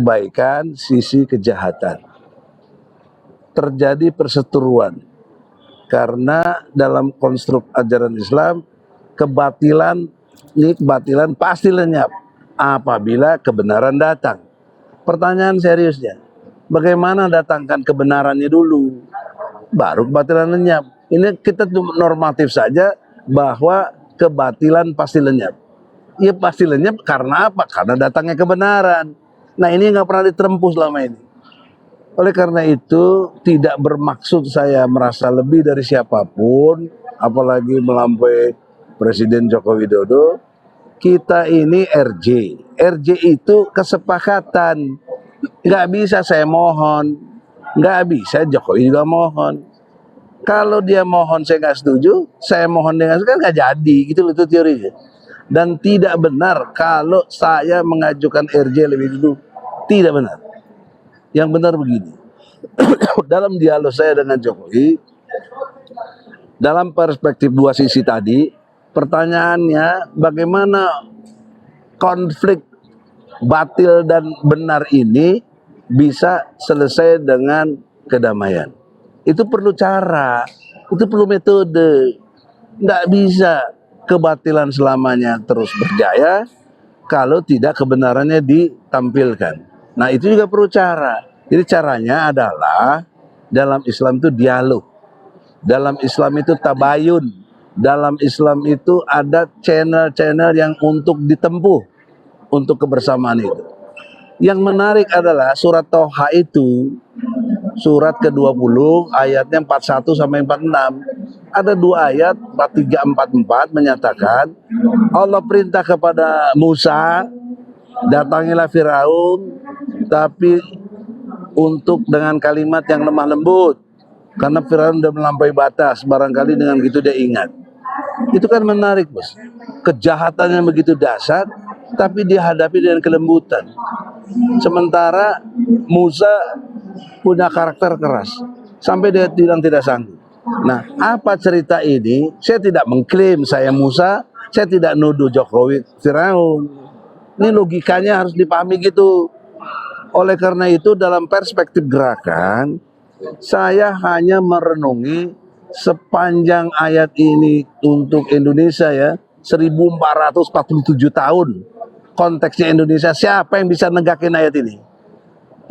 kebaikan, sisi kejahatan. Terjadi perseteruan karena dalam konstruk ajaran Islam kebatilan pasti lenyap apabila kebenaran datang. Pertanyaan seriusnya, bagaimana datangkan kebenarannya dulu, baru kebatilan lenyap? Ini kita normatif saja bahwa kebatilan pasti lenyap. Ya pasti lenyap karena apa? Karena datangnya kebenaran. Nah ini nggak pernah ditempuh selama ini. Oleh karena itu tidak bermaksud saya merasa lebih dari siapapun, apalagi melampaui Presiden Joko Widodo. Kita ini RJ. RJ itu kesepakatan. Nggak bisa saya mohon, nggak bisa Jokowi juga mohon. Kalau dia mohon saya nggak setuju, saya mohon dengan kan nggak jadi, gitu loh itu teorinya. Dan tidak benar kalau saya mengajukan RJ lebih dulu, tidak benar. Yang benar begini, dalam dialog saya dengan Jokowi, dalam perspektif dua sisi tadi, pertanyaannya bagaimana konflik batil dan benar ini bisa selesai dengan kedamaian. Itu perlu cara, itu perlu metode. Nggak bisa kebatilan selamanya terus berjaya kalau tidak kebenarannya ditampilkan. Nah itu juga perlu cara. Jadi caranya adalah dalam Islam itu dialog, dalam Islam itu tabayun, dalam Islam itu ada channel-channel yang untuk ditempuh untuk kebersamaan itu. Yang menarik adalah surat Toha itu, surat ke-20 ayatnya 41 sampai 46. Ada dua ayat 43, 44 menyatakan Allah perintah kepada Musa, datangilah Firaun tapi untuk dengan kalimat yang lemah lembut, karena Firaun sudah melampaui batas, barangkali dengan gitu dia ingat. Itu kan menarik bos, kejahatannya begitu dahsyat tapi dihadapi dengan kelembutan. Sementara Musa punya karakter keras sampai dia bilang tidak sanggup. Nah, apa cerita ini? Saya tidak mengklaim saya Musa, saya tidak nuduh Jokowi Firaun. Ini logikanya harus dipahami gitu. Oleh karena itu dalam perspektif gerakan, saya hanya merenungi sepanjang ayat ini untuk Indonesia ya, 1447 tahun. Konteksnya Indonesia, siapa yang bisa negakin ayat ini?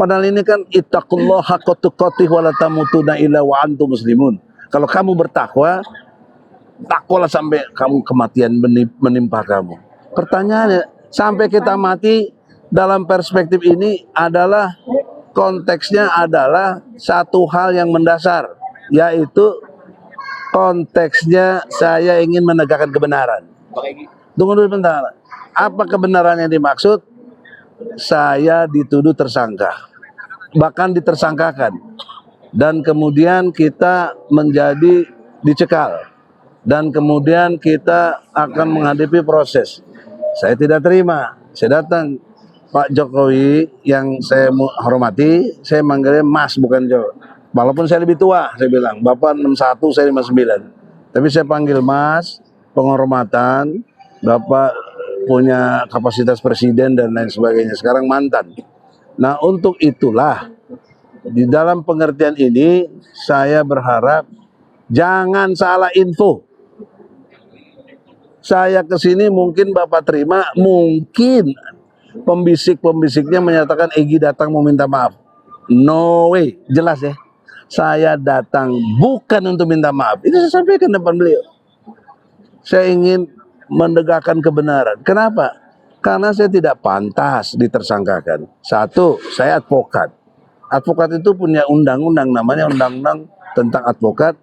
Padahal ini kan ittaqullaha haqqa tuqatih wa la tamutunna illa wa antum muslimun. Kalau kamu bertakwa, takwalah sampai kamu kematian menimpa kamu. Pertanyaannya, sampai kita mati dalam perspektif ini adalah konteksnya adalah satu hal yang mendasar, yaitu konteksnya saya ingin menegakkan kebenaran. Tunggu dulu sebentar. Apa kebenaran yang dimaksud? Saya dituduh tersangka, bahkan ditersangkakan, dan kemudian kita menjadi dicekal, dan kemudian kita akan menghadapi proses. Saya tidak terima. Saya datang, Pak Jokowi yang saya hormati, saya manggilnya Mas bukan Jo. Walaupun saya lebih tua, saya bilang Bapak 61, saya 59. Tapi saya panggil Mas, penghormatan. Bapak punya kapasitas presiden dan lain sebagainya. Sekarang mantan. Nah untuk itulah di dalam pengertian ini saya berharap jangan salah info. Saya kesini mungkin Bapak terima, mungkin pembisik-pembisiknya menyatakan Egy datang mau minta maaf. No way, jelas ya. Saya datang bukan untuk minta maaf. Ini saya sampaikan depan beliau. Saya ingin menegakkan kebenaran. Kenapa? Karena saya tidak pantas ditersangkakan. Satu, saya advokat. Advokat itu punya undang-undang, namanya Undang-Undang tentang Advokat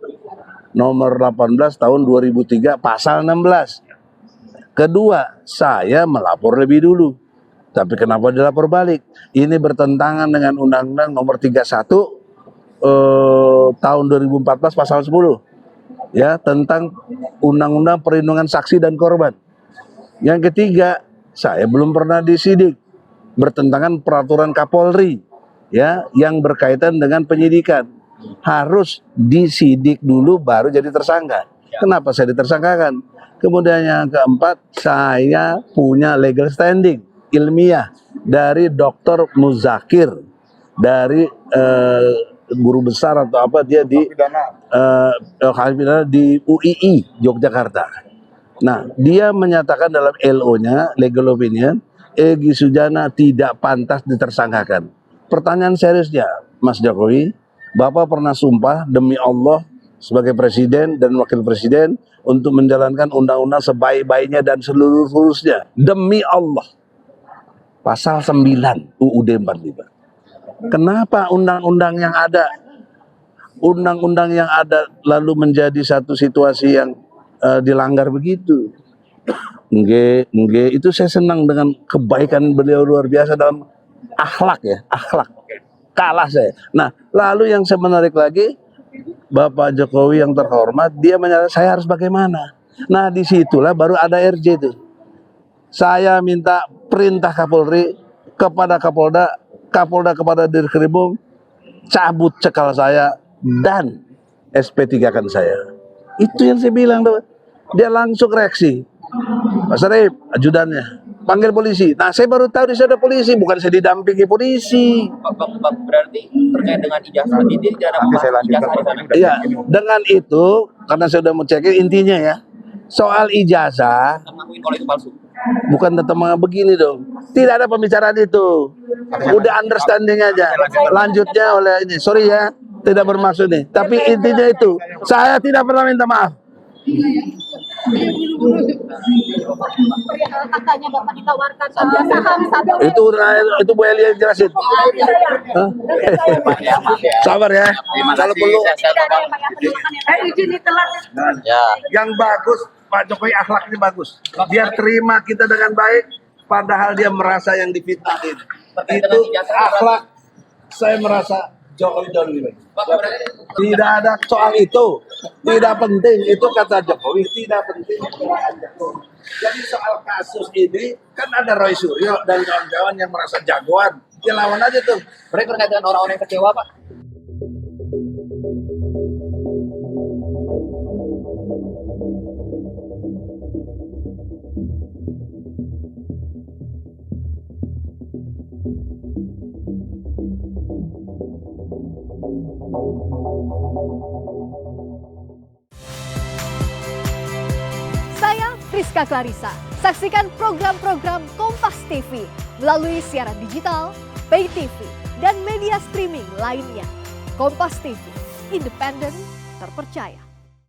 nomor 18 tahun 2003 pasal 16. Kedua, saya melapor lebih dulu. Tapi kenapa dilapor balik? Ini bertentangan dengan Undang-Undang nomor 31 tahun 2014 pasal 10. Ya, tentang Undang-Undang Perlindungan Saksi dan Korban. Yang ketiga, saya belum pernah disidik, bertentangan peraturan Kapolri ya yang berkaitan dengan penyidikan. Harus disidik dulu baru jadi tersangka. Kenapa saya ditersangkakan? Kemudian yang keempat, saya punya legal standing. ilmiah dari Dr. Muzakir dari guru besar atau apa dia di di UII Yogyakarta. Nah, dia menyatakan dalam LO-nya, legal opinion, Egy Sujana tidak pantas ditersangkakan. Pertanyaan seriusnya, Mas Jokowi, Bapak pernah sumpah demi Allah sebagai presiden dan wakil presiden untuk menjalankan undang-undang sebaik-baiknya dan seluruh-seluruhnya. Demi Allah. Pasal 9 UUD 45. Kenapa undang-undang yang ada lalu menjadi satu situasi yang dilanggar begitu? Enggak, itu saya senang dengan kebaikan beliau luar biasa dalam akhlak ya, akhlak. Kalah saya. Nah, lalu yang saya menarik lagi, Bapak Jokowi yang terhormat, dia menyatakan saya harus bagaimana. Nah, disitulah baru ada RJ itu. Saya minta perintah Kapolri kepada Kapolda kepada Dirkrimum, cabut cekal saya dan SP3-kan saya. Itu yang saya bilang tuh. Dia langsung reaksi. Pak Sarip, ajudannya, panggil polisi. Nah, saya baru tahu di sana ada polisi, bukan saya didampingi polisi. Berarti terkait dengan ijazah ini tidak ada ijazah di sana. Iya, dengan itu karena saya sudah mau cekin intinya ya. Soal ijazah Mengakui kalau itu palsu. bukan tetap begini dong. Tidak ada pembicaraan itu. Udah understanding aja. Lanjutnya oleh ini. Sorry ya, tidak bermaksud nih. Tapi intinya itu, saya tidak pernah minta maaf. Katanya Bapak ditawarkan saham Itu Bu Elia yang jelasin. Hah? Sabar ya. Kalau perlu izin ditelan. yang bagus, Pak Jokowi akhlaknya bagus. Dia terima kita dengan baik, padahal dia merasa yang difitnahin. Itu akhlak. Saya merasa Jokowi jauh lebih baik. Tidak ada soal itu, tidak penting. Itu kata Jokowi, tidak penting. Jadi soal kasus ini kan ada Roy Suryo dan kawan-kawan yang merasa jagoan, dia lawan aja tuh. Mereka terkait dengan orang-orang yang kecewa, Pak. Saya Friska Clarissa. Saksikan program-program Kompas TV melalui siaran digital, pay TV, dan media streaming lainnya. Kompas TV, independen, terpercaya.